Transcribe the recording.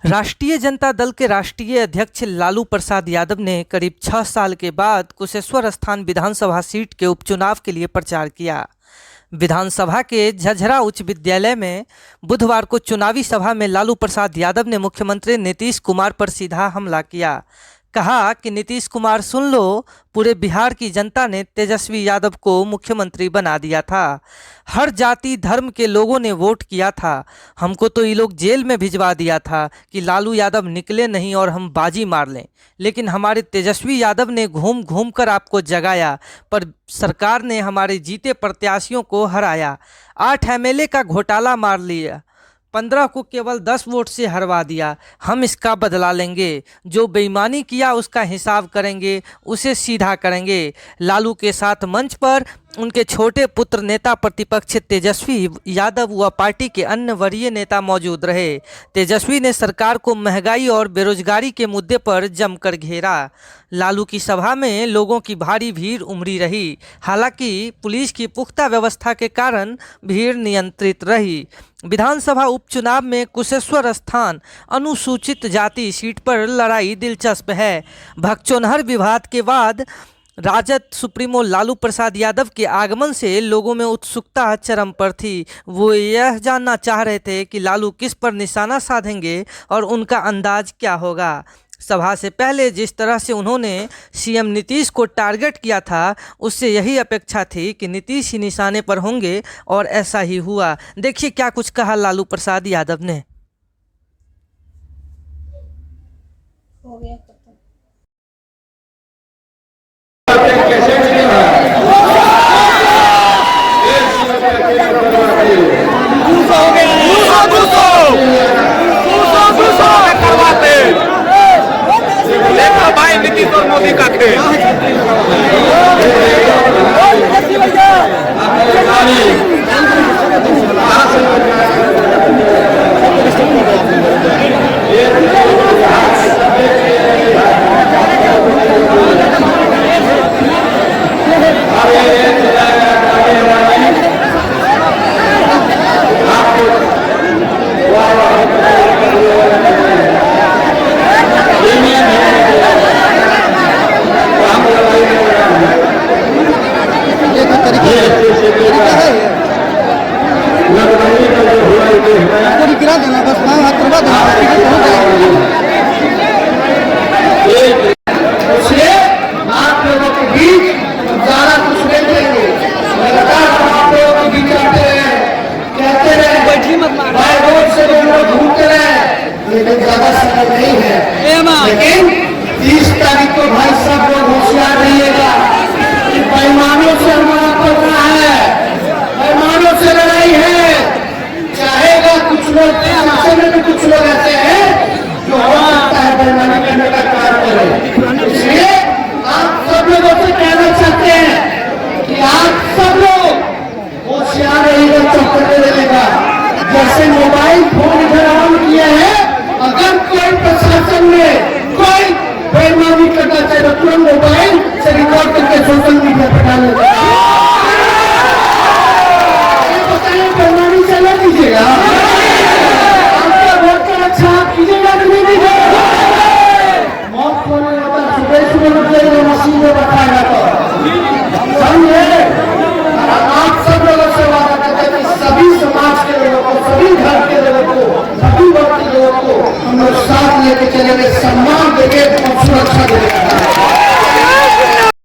राष्ट्रीय जनता दल के राष्ट्रीय अध्यक्ष लालू प्रसाद यादव ने करीब 6 साल के बाद कुशेश्वर स्थान विधानसभा सीट के उपचुनाव के लिए प्रचार किया। विधानसभा के झझरा उच्च विद्यालय में बुधवार को चुनावी सभा में लालू प्रसाद यादव ने मुख्यमंत्री नीतीश कुमार पर सीधा हमला किया। कहा कि नीतीश कुमार सुन लो, पूरे बिहार की जनता ने तेजस्वी यादव को मुख्यमंत्री बना दिया था। हर जाति धर्म के लोगों ने वोट किया था। हमको तो ये लोग जेल में भिजवा दिया था कि लालू यादव निकले नहीं और हम बाजी मार लें, लेकिन हमारे तेजस्वी यादव ने घूम घूम कर आपको जगाया, पर सरकार ने हमारे जीते प्रत्याशियों को हराया। 8 एमएलए का घोटाला मार लिया, 15 को केवल 10 वोट से हरवा दिया। हम इसका बदला लेंगे, जो बेईमानी किया उसका हिसाब करेंगे, उसे सीधा करेंगे। लालू के साथ मंच पर उनके छोटे पुत्र नेता प्रतिपक्ष तेजस्वी यादव व पार्टी के अन्य वरीय नेता मौजूद रहे। तेजस्वी ने सरकार को महंगाई और बेरोजगारी के मुद्दे पर जमकर घेरा। लालू की सभा में लोगों की भारी भीड़ उमड़ी रही। हालांकि पुलिस की पुख्ता व्यवस्था के कारण भीड़ नियंत्रित रही। विधानसभा उपचुनाव में कुशेश्वर स्थान अनुसूचित जाति सीट पर लड़ाई दिलचस्प है। भगचोनहर विवाद के बाद राजद सुप्रीमो लालू प्रसाद यादव के आगमन से लोगों में उत्सुकता चरम पर थी। वो यह जानना चाह रहे थे कि लालू किस पर निशाना साधेंगे और उनका अंदाज क्या होगा। सभा से पहले जिस तरह से उन्होंने सीएम नीतीश को टारगेट किया था, उससे यही अपेक्षा थी कि नीतीश ही निशाने पर होंगे, और ऐसा ही हुआ। देखिए क्या कुछ कहा लालू प्रसाद यादव ने। हो गया भाई नीतीश और मोदी का खेल। गिरा देना बस, हाथ करवा देना, आप लोगों के बीच ज़्यादा कुछ नहीं देंगे। लगातार आप लोगों के बीच आते रहे, कहते रहे, भाई रोड से लोग घूमते रहे, लेकिन ज़्यादा समय नहीं है। लेकिन 30 तारीख को भाई सब लोग होशियार रहिएगा कि बेईमानों से हमारा पकड़ा है, बेईमानों से लड़ाई है। चाहेगा कुछ लोग, में भी कुछ लोग ऐसे हैं जो हो सकता है बेईमानी करने का कार्य करें। इसलिए आप सब लोगों से कहना चाहते हैं कि आप सब लोग होशियार रहिएगा, चौकन्ने रहेगा। जैसे मोबाइल फोन इधर ऑन किए हैं, अगर कोई प्रशासन में कोई बेईमानी करना चाहे तो तुरंत मोबाइल से रिकॉर्ड करके सोशल मीडिया पर डालेगा। बताइए, बेईमानी चला दीजिएगा, आपका वोट का अच्छा कीजिएगा कि नहीं दीजिएगा। मौत होने वाला सुबह सुबह उठेगा, मशीन में बताएगा तो समझे। आप सब लोगों से वादा करते हैं कि सभी समाज के लोगों को, सभी धर्म के लोगों को, सभी वर्ग के लोगों को हम लोग साथ लेके चलेंगे, सम्मान देंगे और सुरक्षा देंगे।